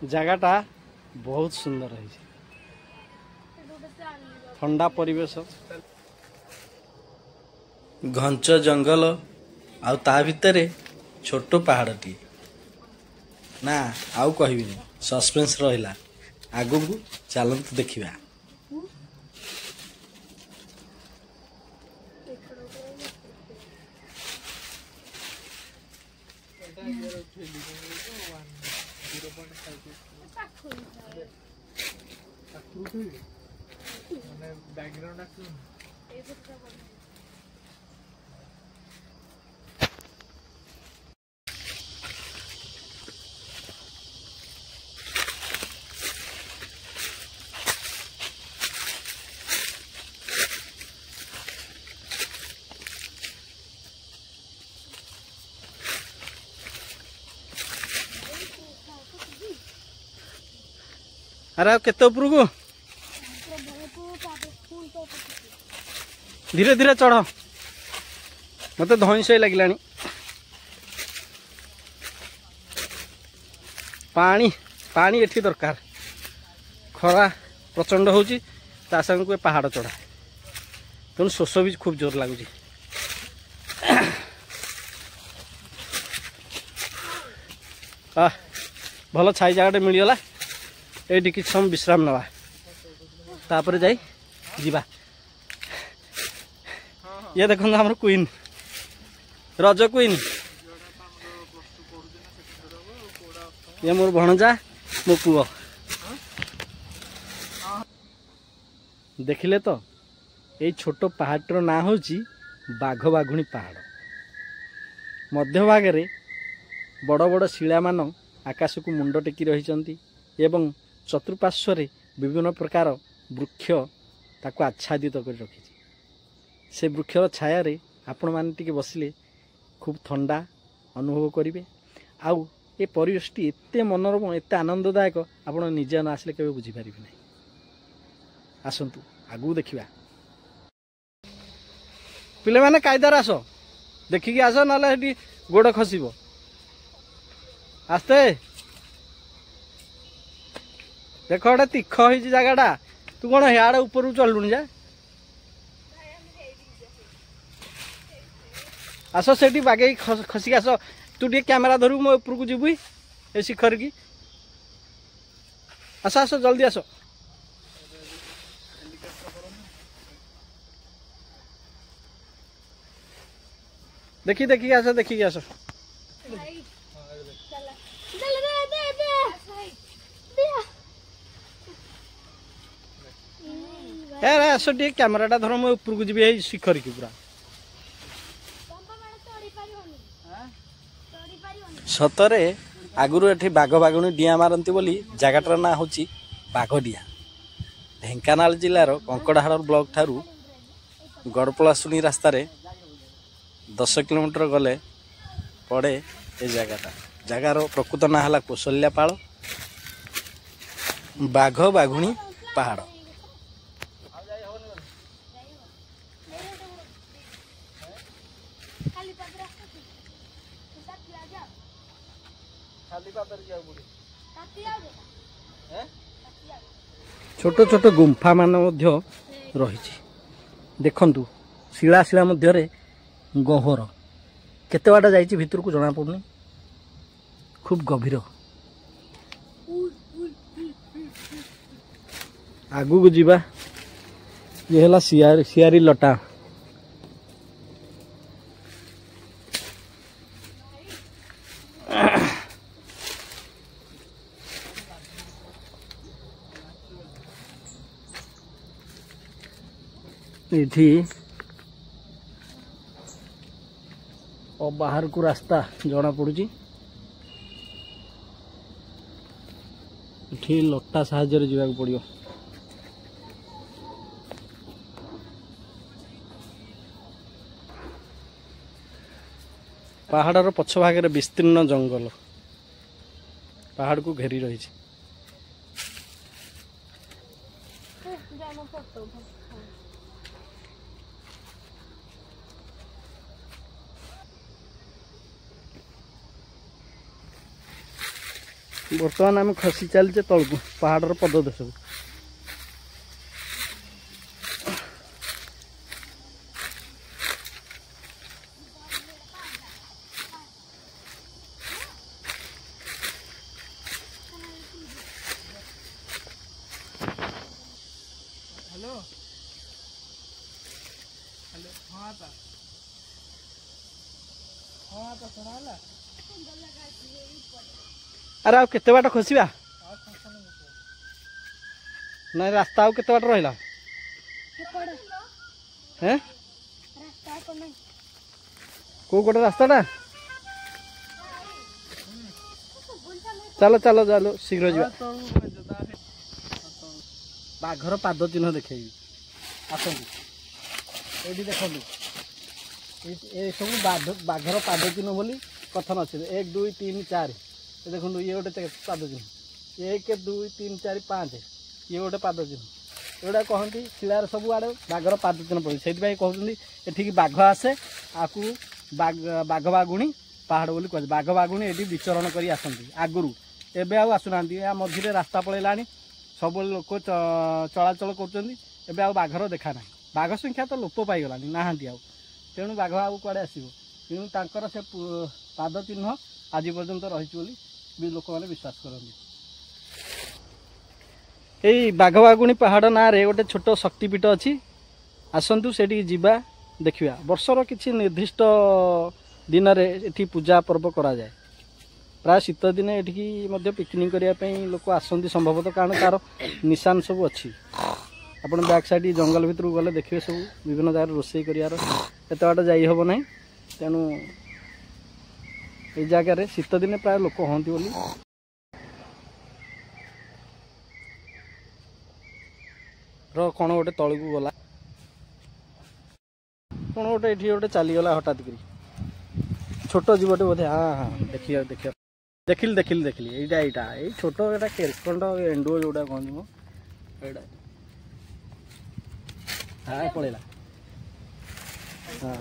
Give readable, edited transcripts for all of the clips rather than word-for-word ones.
जगटा बहुत सुंदर है, ठंडा परिवेश, घंच जंगल आउ ता भितरे छोटो पहाड़टी ना आउ कहबी सस्पेंस रहिला। आगु को चलत देखिबा। अरे केते ऊपर को धीरे धीरे चढ़, मत धई सही लगे। पानी पानी एठी दरकार, खरा प्रचंड होची ता संग को पहाड़ चढ़ा तेणु शोष भी खूब जोर लगुच। भल छाई जगह मिलगला, ये कि समय विश्राम नवा तापर जाई जीवा। ये देखो हमर क्वीन, रज क्वीन, ये मोर भणजा मो पुओ। देखिले तो ये छोटो पहाड़ ना होची बाघ बाघुणी पहाड़। मध्य भागे बड़ बड़ शिला मान आकाश को मुंड टेकी रही एवं चतुर्पार्श्व विभिन्न प्रकार वृक्ष ताको आच्छादित कर रखी। से वृक्षर छाया आपण मैंने टिके बसिले खूब ठंडा अनुभव करेंगे। आउ ये परिवेशटी एते मनोरम एते आनंददायक आपण निजे न आसले केबे बुझी पारिबे नहीं। आसंतु आगु देखिबा। पिले माने कायदार आस, देखिकी आस ना हेटी गोड़ खसिबो। आस्ते देख गोटे तीख हो जगटा, तू कौन हियाड़े ऊपर चलुनि जा। आस से बागे खसिक आस, तू टे कैमेरा धरू मो ऊपर को जीबू ए शिखर की। आस आस जल्दी आस। देखी देखी आस, देखी आस। यार आस टे कैमेराटा धर मो ऊपर को जीबी शिखर की पूरा। सतरे आगुरु एठी बाघ बाघुणी डिया मारती बोली जगटार ना हूँ बाघडिया। ढेंकानाल जिलार कंकड़ाहाड़ ब्लॉक ठारू गड़पलाशुणी रास्तार 10 किलोमीटर गले पड़े ये जगटा। जगार प्रकृत ना है कौशल्यापाल बाघ बाघुणी पहाड़। छोट छोट गुंफा मान रही देखु शिला शिला मध्य गहर केते बाटा जाइए भितर को जना पड़नी, खूब गभीर। आगू को जीवा ये है सियारी लटा। इठी और बाहर को रास्ता जना पड़ुची। इठी लटा साहाय्य जावाक पड़ियो। पहाड़र पछ भागे विस्तीर्ण जंगल पहाड़ को घेरी रही। बर्तमान आम खसी चलचे तलू पहाड़ पददेश को। हेलो हेलो हाँ ता सुना अरे आ केते बाट खसवा ना रास्ता आउ केते बाट रहिला हैं को गोटे रास्ताटा चलो चलो चलो शीघ्र जा बाघर पाद चिन्ह देखी आसतु ये देखो ये सब बाघर पाद चिन्ह बोली कथन अच्छे 1 2 3 4 देखो ये गोटे पाद चिन्ह 1 2 3 4 5 ये गोटे पाद चिन्ह एगुड़ा कहती शिलार सब आड़े बाघर पाद चिन्ह पड़े से कहते एठिक बाघ आसे आपको बाघ बाघुणी पहाड़ बोली कह बाघ बाघुणी ये विचरण कर आसती आगुरी एवं आउ आसुना मझे रास्ता पलैला सब लोक चलाचल कर बाघर देखा ना बाघ संख्या तो लोप पाईगला ना तेणु बाघ आगे कड़े आसो तेणु से पाद चिन्ह आज पर्यंत रही लोक मैंने विश्वास करते। यही बाघ बाघुणी पहाड़ ना रे गोटे छोट शक्तिपीठ अच्छी आसतु से जा देखा वर्षर किसी निर्दिष्ट दिन में पूजा पर्व करा जाए प्राय शीत दिन ये पिकनिक करने लोक आसती संभवतः कारण तार निशान सब अच्छी आपन बैक साइड जंगल भितर गले देखिए सब विभिन्न जगह रोषे करार एत बाट जाइहब ना तेणु ये जगार शीत दिन प्राय लोक हमें बोली कौन गोटे तलू को गला कौन गोटे ये गोटे चलीगला हठात कर छोट जीवटे बोधे हाँ हाँ देखिए देखिए देखिली देखिली देखिली यहाँ यहाँ ये छोट एटा केरकंड एंडुओ जोटा कहते मो एटा हाँ पड़ेगा हाँ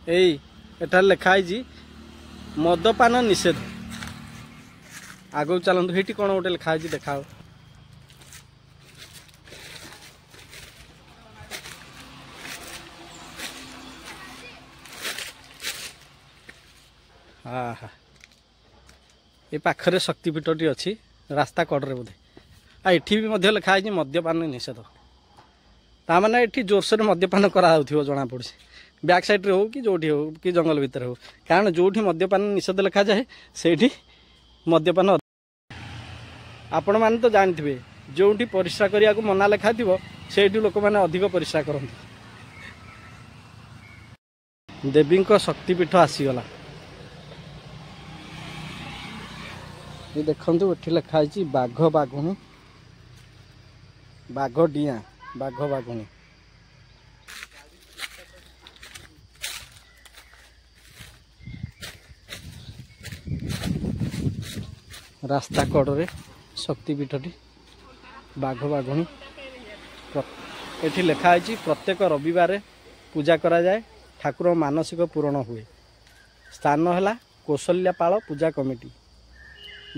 यही एठार लिखाई मदपान निषेध आगो चलतु ये कौन गोटे लिखाई देखा हाँ हाँ ये पाखरे शक्तिपीठटी अच्छी रास्ता कड़े बोधे आठी भी लिखाई मद्यपान निषेध ताने ये जोरसोर मद्यपान करा जना पड़ी बैक साइड रे हो कि जोठी हो कि जंगल भितर हो कारण जोठी मद्यपान निषेध लिखा जाए से मद्यपान आपण मैंने तो जानते जोठी परिश्रा करने को मना लिखा थी से लोक मैंने अधिक परिश्रा करते देवी शक्तिपीठ आसीगला ये देखु ये लिखाई बाघ बाघुणी बाघ डिया बाघ बाघुणी रास्ता कड़े शक्तिपीठटी बाघ बाघुणी ये लिखाई प्रत्येक रविवार पूजा करा जाए ठाकुर मानसिक पूरण हुए स्थान है कौशल्यापाल पूजा कमिटी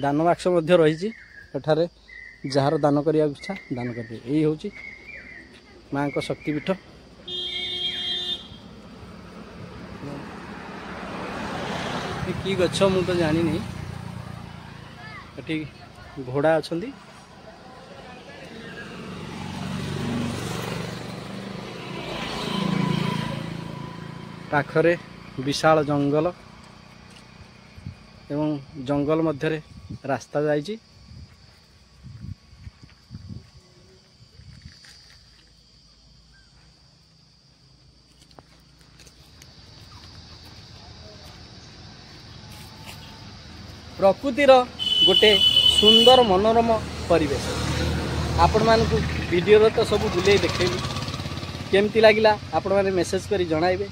दान बाक्स रही जार दान करने इच्छा दान करेंगे यही हूँ माँ को शक्तिपीठ कि गछ मु तो जानी नहीं ये घोड़ा अच्छा पाखरे विशाल जंगल एवं जंगल मध्य रास्ता जाइए प्रकृतिर गोटे सुंदर मनोरम परिवेश। आपण मानकु वीडियो तो सब बुले देखेली केमती लगिला आपण माने मेसेज करी जणाइबे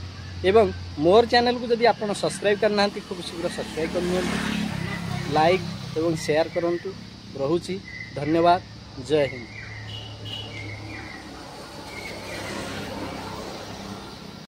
एवं मोर चैनल को जदि आपण सब्सक्राइब करना खूब शीघ्र सब्सक्राइब कर लाइक एवं शेयर करंतु। रहुची धन्यवाद। जय हिंद।